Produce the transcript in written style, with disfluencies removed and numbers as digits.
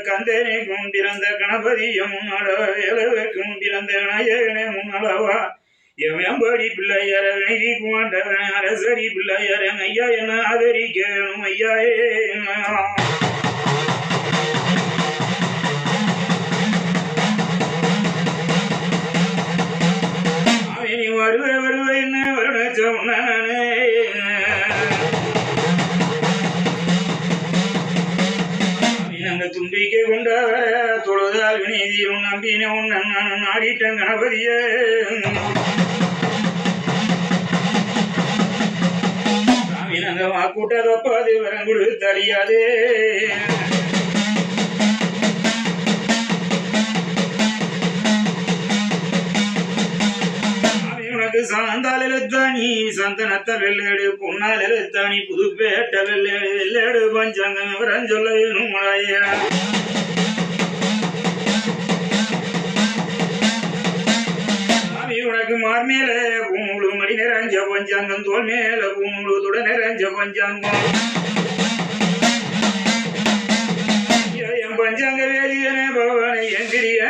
கந்தனைக்கும் பிறந்த கணபதிய முன்னாட வேலவர்க்கும் பிறந்த நாயகனே முன்னாளவா எம்படி பிள்ளையர வினைக்குமாண்டவன் அரசரி பிள்ளையரன் ஐயா என்ன ஆதரிக்கணும் ஐயாயே வருவ வருவ என்ன வருணச்சம் நானே தும்பிக்கை கொண்டவர தொழுதால் வினைதீரும் நம்பின நான் நாடிட்டன் கணபதிய சாமினங்க வாக்கூட்ட தப்பாது வரங்குடு தளியாதே சாந்தால் எழுத்தானி சந்தனத்தால் வெள்ளேடு பொன்னால் எழுத்தானி புதுப்பேட்ட வெள்ளேடு வெள்ளேடு பஞ்சாங்கம் விவரம் சொல்ல வேணும் மழையா சாமி உனக்கு மார் மேல பூமுழு மடி நிறைஞ்ச பஞ்சாங்கம் தோல் மேல பூமுழு துட நிறைஞ்ச பஞ்சாங்கம் என் பஞ்சாங்க வேதியனே பகவானை எந்திரிய